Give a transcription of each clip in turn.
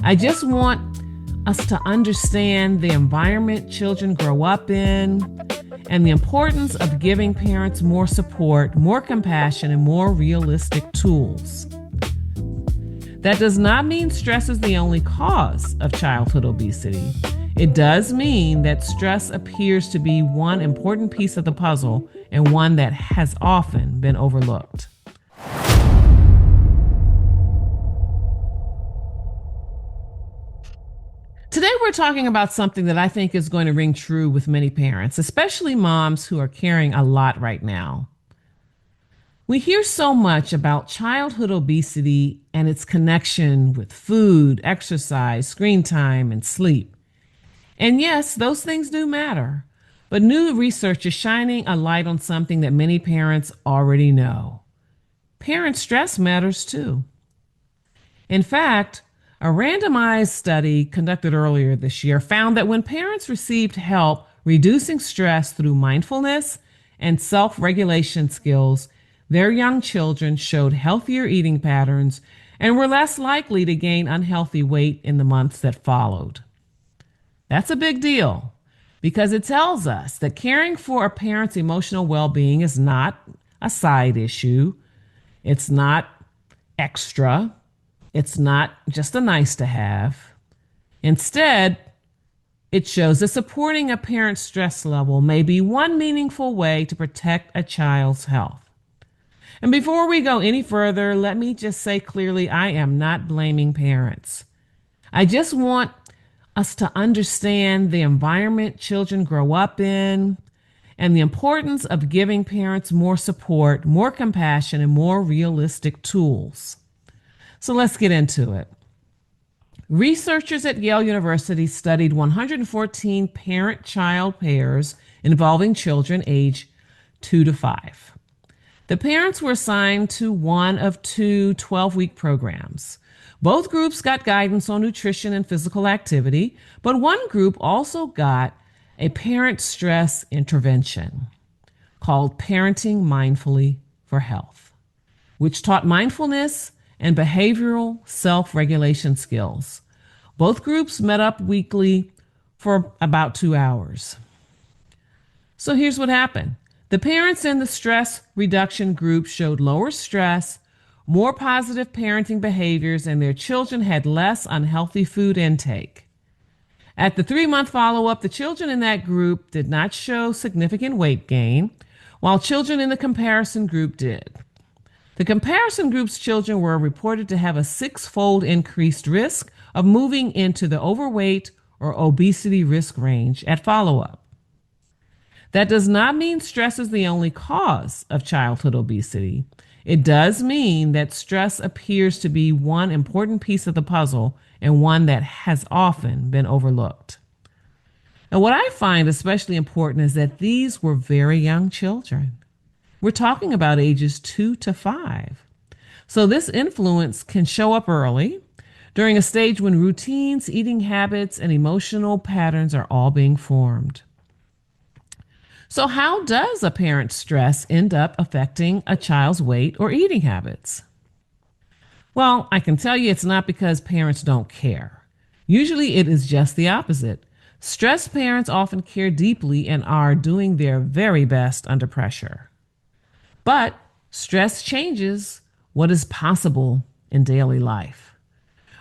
I just want us to understand the environment children grow up in and the importance of giving parents more support, more compassion, and more realistic tools. That does not mean stress is the only cause of childhood obesity. It does mean that stress appears to be one important piece of the puzzle and one that has often been overlooked. Today, we're talking about something that I think is going to ring true with many parents, especially moms who are carrying a lot right now. We hear so much about childhood obesity and its connection with food, exercise, screen time, and sleep. And yes, those things do matter. But new research is shining a light on something that many parents already know. Parent stress matters too. In fact, a randomized study conducted earlier this year found that when parents received help reducing stress through mindfulness and self-regulation skills, their young children showed healthier eating patterns and were less likely to gain unhealthy weight in the months that followed. That's a big deal because it tells us that caring for a parent's emotional well-being is not a side issue. It's not extra. It's not just a nice to have. Instead, it shows that supporting a parent's stress level may be one meaningful way to protect a child's health. And before we go any further, let me just say clearly, I am not blaming parents. I just want us to understand the environment children grow up in and the importance of giving parents more support, more compassion, and more realistic tools. So let's get into it. Researchers at Yale University studied 114 parent-child pairs involving children aged 2 to 5. The parents were assigned to one of two 12-week programs. Both groups got guidance on nutrition and physical activity, but one group also got a parent stress intervention called Parenting Mindfully for Health, which taught mindfulness and behavioral self-regulation skills. Both groups met up weekly for about 2 hours. So here's what happened. The parents in the stress reduction group showed lower stress, more positive parenting behaviors, and their children had less unhealthy food intake. At the 3-month follow-up, the children in that group did not show significant weight gain, while children in the comparison group did. The comparison group's children were reported to have a 6-fold increased risk of moving into the overweight or obesity risk range at follow-up. That does not mean stress is the only cause of childhood obesity. It does mean that stress appears to be one important piece of the puzzle and one that has often been overlooked. And what I find especially important is that these were very young children. We're talking about ages 2 to 5. So this influence can show up early, during a stage when routines, eating habits, and emotional patterns are all being formed. So how does a parent's stress end up affecting a child's weight or eating habits? Well, I can tell you it's not because parents don't care. Usually it is just the opposite. Stressed parents often care deeply and are doing their very best under pressure. But stress changes what is possible in daily life.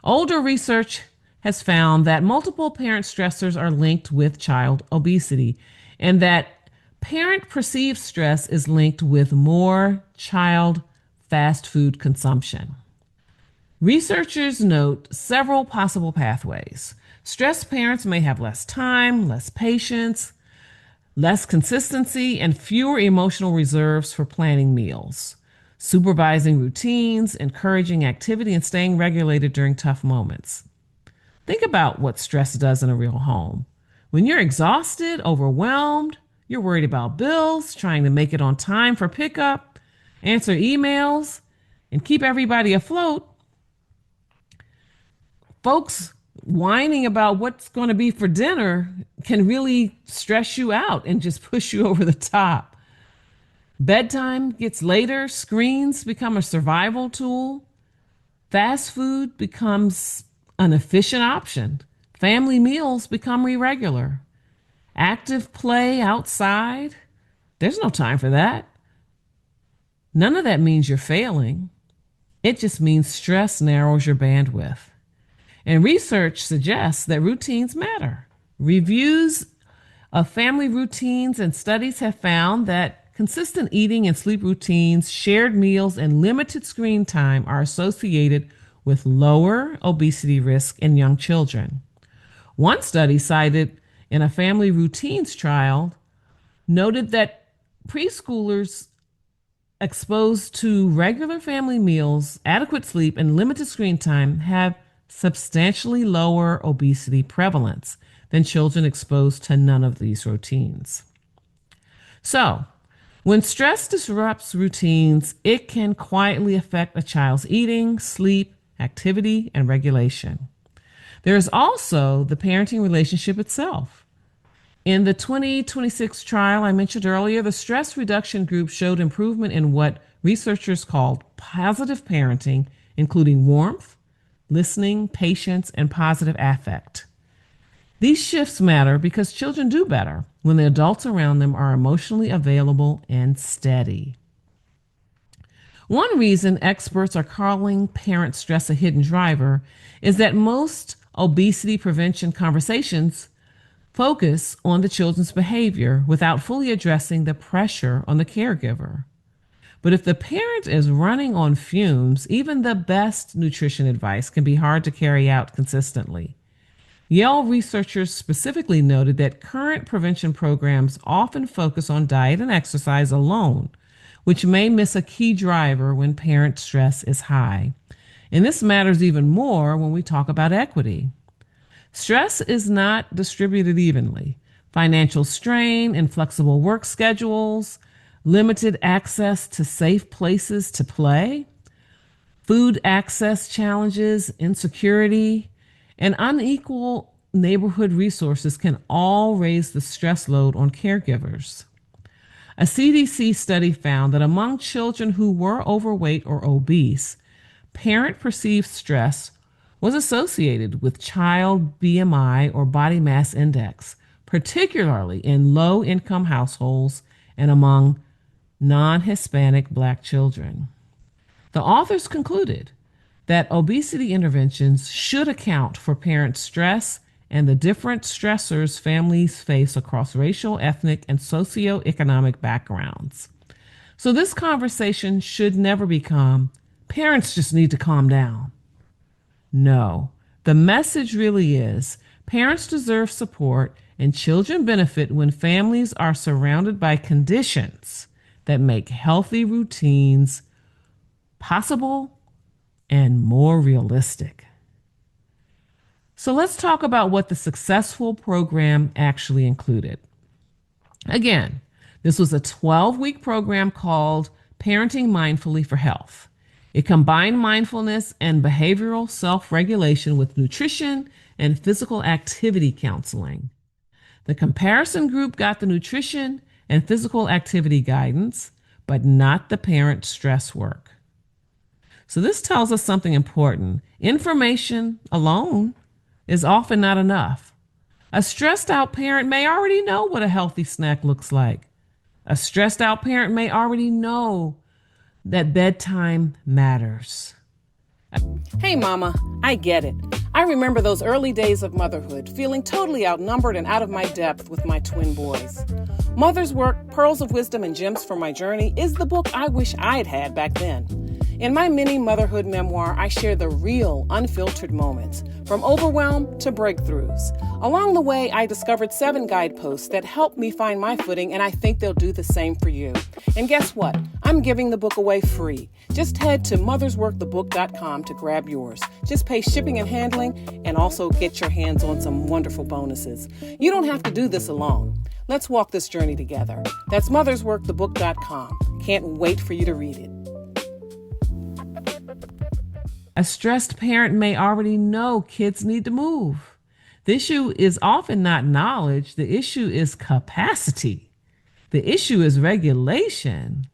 Older research has found that multiple parent stressors are linked with child obesity, and that parent perceived stress is linked with more child fast food consumption. Researchers note several possible pathways. Stressed parents may have less time, less patience, less consistency, and fewer emotional reserves for planning meals, supervising routines, encouraging activity, and staying regulated during tough moments. Think about what stress does in a real home. When you're exhausted, overwhelmed, you're worried about bills, trying to make it on time for pickup, answer emails, and keep everybody afloat. Folks whining about what's going to be for dinner can really stress you out and just push you over the top. Bedtime gets later, screens become a survival tool, fast food becomes an efficient option. Family meals become irregular. Active play outside, there's no time for that. None of that means you're failing. It just means stress narrows your bandwidth. And research suggests that routines matter. Reviews of family routines and studies have found that consistent eating and sleep routines, shared meals, and limited screen time are associated with lower obesity risk in young children. One study cited in a family routines trial noted that preschoolers exposed to regular family meals, adequate sleep, and limited screen time have substantially lower obesity prevalence than children exposed to none of these routines. So, when stress disrupts routines, it can quietly affect a child's eating, sleep, activity, and regulation. There is also the parenting relationship itself. In the 2026 trial I mentioned earlier, the stress reduction group showed improvement in what researchers called positive parenting, including warmth, listening, patience, and positive affect. These shifts matter because children do better when the adults around them are emotionally available and steady. One reason experts are calling parent stress a hidden driver is that most obesity prevention conversations focus on the children's behavior without fully addressing the pressure on the caregiver. But if the parent is running on fumes, even the best nutrition advice can be hard to carry out consistently. Yale researchers specifically noted that current prevention programs often focus on diet and exercise alone, which may miss a key driver when parent stress is high. And this matters even more when we talk about equity. Stress is not distributed evenly. Financial strain, inflexible work schedules, limited access to safe places to play, food access challenges, insecurity, and unequal neighborhood resources can all raise the stress load on caregivers. A CDC study found that among children who were overweight or obese, parent perceived stress was associated with child BMI or body mass index, particularly in low-income households and among non-Hispanic Black children. The authors concluded that obesity interventions should account for parent stress and the different stressors families face across racial, ethnic, and socioeconomic backgrounds. So this conversation should never become, parents just need to calm down. No, the message really is, parents deserve support and children benefit when families are surrounded by conditions that make healthy routines possible and more realistic. So let's talk about what the successful program actually included. Again, this was a 12-week program called Parenting Mindfully for Health. It combined mindfulness and behavioral self-regulation with nutrition and physical activity counseling. The comparison group got the nutrition and physical activity guidance, but not the parent stress work. So this tells us something important. Information alone is often not enough. A stressed out parent may already know what a healthy snack looks like. A stressed out parent may already know that bedtime matters. Hey, Mama, I get it. I remember those early days of motherhood, feeling totally outnumbered and out of my depth with my twin boys. Mother's Work, Pearls of Wisdom and Gems for My Journey is the book I wish I'd had back then. In my mini motherhood memoir, I share the real, unfiltered moments, from overwhelm to breakthroughs. Along the way, I discovered 7 guideposts that helped me find my footing, and I think they'll do the same for you. And guess what? I'm giving the book away free. Just head to mothersworkthebook.com to grab yours. Just pay shipping and handling, and also get your hands on some wonderful bonuses. You don't have to do this alone. Let's walk this journey together. That's mothersworkthebook.com. Can't wait for you to read it. A stressed parent may already know kids need to move. The issue is often not knowledge. The issue is capacity. The issue is regulation.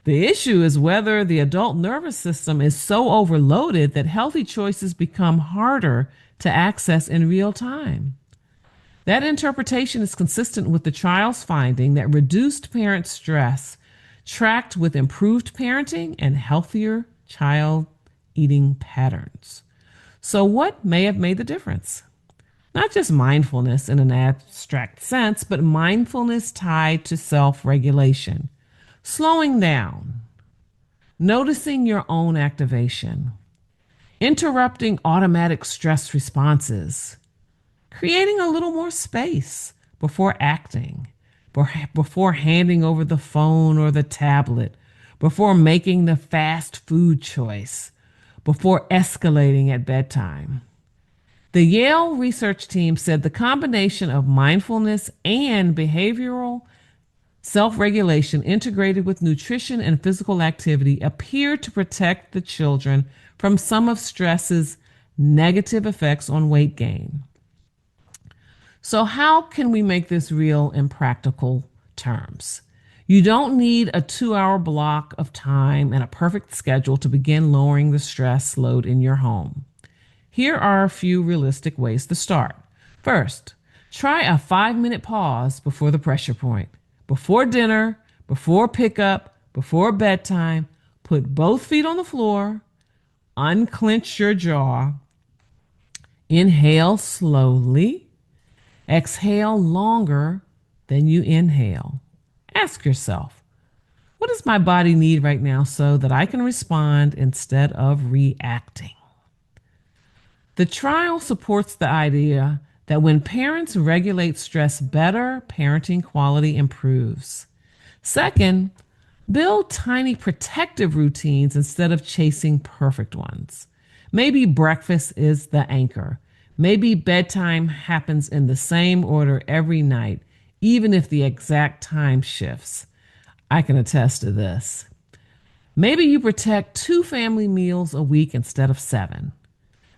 The issue is whether the adult nervous system is so overloaded that healthy choices become harder to access in real time. That interpretation is consistent with the trial's finding that reduced parent stress tracked with improved parenting and healthier child eating patterns. So, what may have made the difference? Not just mindfulness in an abstract sense, but mindfulness tied to self regulation, slowing down, noticing your own activation, interrupting automatic stress responses, creating a little more space before acting, before handing over the phone or the tablet, before making the fast food choice, before escalating at bedtime. The Yale research team said the combination of mindfulness and behavioral self regulation integrated with nutrition and physical activity appeared to protect the children from some of stress's negative effects on weight gain. So, how can we make this real in practical terms? You don't need a 2 hour block of time and a perfect schedule to begin lowering the stress load in your home. Here are a few realistic ways to start. First, try a 5-minute pause before the pressure point. Before dinner, before pickup, before bedtime, put both feet on the floor, unclench your jaw, inhale slowly, exhale longer than you inhale. Ask yourself, what does my body need right now so that I can respond instead of reacting? The trial supports the idea that when parents regulate stress better, parenting quality improves. Second, build tiny protective routines instead of chasing perfect ones. Maybe breakfast is the anchor. Maybe bedtime happens in the same order every night, even if the exact time shifts. I can attest to this. Maybe you protect 2 family meals a week instead of 7.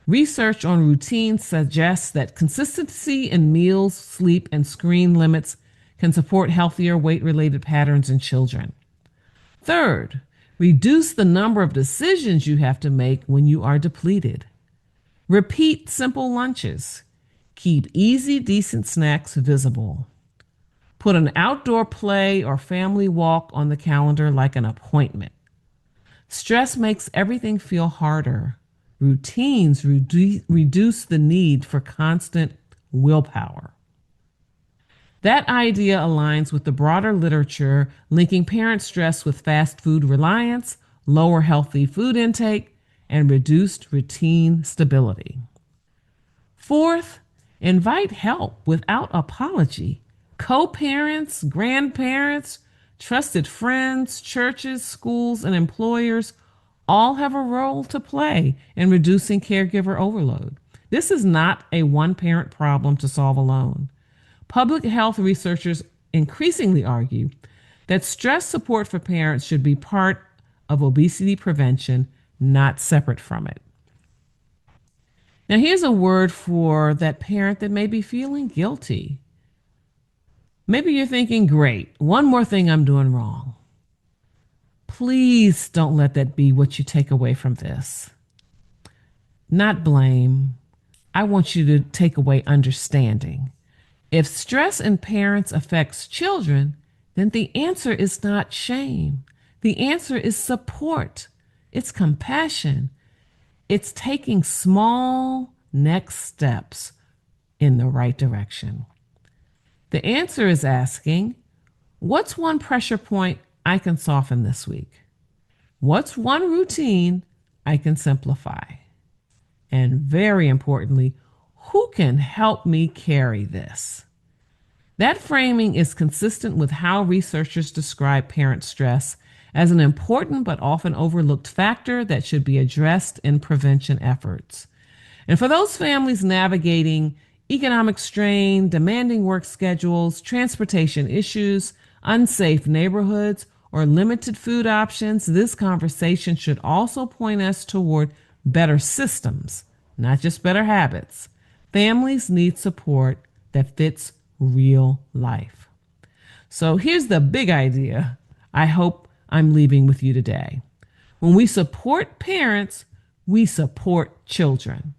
Research on routines suggests that consistency in meals, sleep, and screen limits can support healthier weight-related patterns in children. Third, reduce the number of decisions you have to make when you are depleted. Repeat simple lunches. Keep easy, decent snacks visible. Put an outdoor play or family walk on the calendar like an appointment. Stress makes everything feel harder. Routines reduce the need for constant willpower. That idea aligns with the broader literature linking parent stress with fast food reliance, lower healthy food intake, and reduced routine stability. Fourth, invite help without apology. Co-parents, grandparents, trusted friends, churches, schools, and employers all have a role to play in reducing caregiver overload. This is not a one-parent problem to solve alone. Public health researchers increasingly argue that stress support for parents should be part of obesity prevention, not separate from it. Now, here's a word for that parent that may be feeling guilty. Maybe you're thinking, great, one more thing I'm doing wrong. Please don't let that be what you take away from this. Not blame. I want you to take away understanding. If stress in parents affects children, then the answer is not shame. The answer is support. It's compassion. It's taking small next steps in the right direction. The answer is asking, what's one pressure point I can soften this week? What's one routine I can simplify? And very importantly, who can help me carry this? That framing is consistent with how researchers describe parent stress as an important but often overlooked factor that should be addressed in prevention efforts. And for those families navigating economic strain, demanding work schedules, transportation issues, unsafe neighborhoods, or limited food options, this conversation should also point us toward better systems, not just better habits. Families need support that fits real life. So here's the big idea I hope I'm leaving with you today. When we support parents, we support children.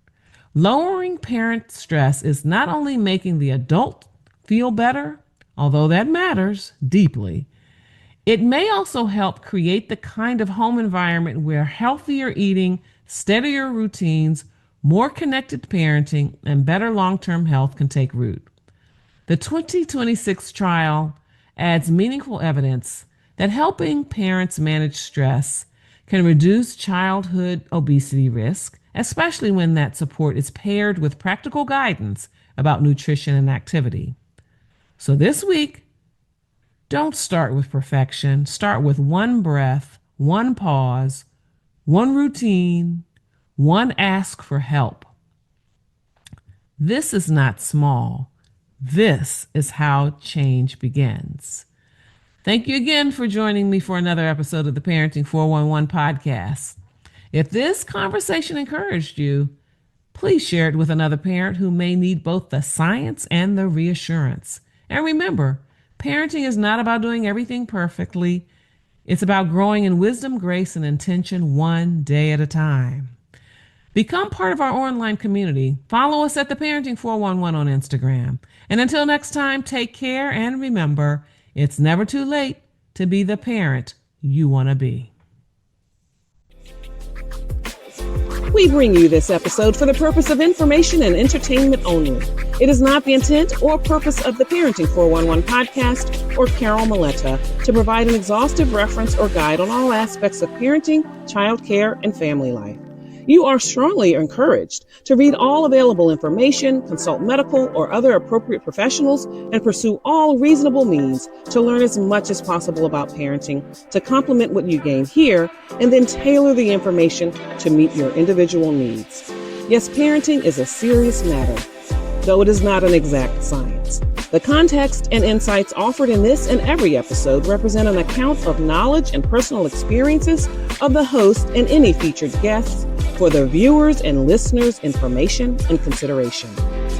Lowering parent stress is not only making the adult feel better, although that matters deeply, it may also help create the kind of home environment where healthier eating, steadier routines, more connected parenting, and better long-term health can take root. The 2026 trial adds meaningful evidence that helping parents manage stress can reduce childhood obesity risk, especially when that support is paired with practical guidance about nutrition and activity. So this week, don't start with perfection. Start with one breath, one pause, one routine, one ask for help. This is not small. This is how change begins. Thank you again for joining me for another episode of the Parenting 411 podcast. If this conversation encouraged you, please share it with another parent who may need both the science and the reassurance. And remember, parenting is not about doing everything perfectly. It's about growing in wisdom, grace, and intention one day at a time. Become part of our online community. Follow us at the Parenting 411 on Instagram. And until next time, take care and remember, it's never too late to be the parent you want to be. We bring you this episode for the purpose of information and entertainment only. It is not the intent or purpose of the Parenting 411 podcast or Carol Maletta to provide an exhaustive reference or guide on all aspects of parenting, childcare, and family life. You are strongly encouraged to read all available information, consult medical or other appropriate professionals, and pursue all reasonable means to learn as much as possible about parenting to complement what you gain here, and then tailor the information to meet your individual needs. Yes, parenting is a serious matter, though it is not an exact science. The context and insights offered in this and every episode represent an account of knowledge and personal experiences of the host and any featured guests for the viewers' and listeners' information and consideration.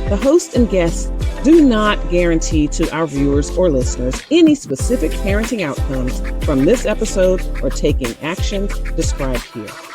The host and guests do not guarantee to our viewers or listeners any specific parenting outcomes from this episode or taking actions described here.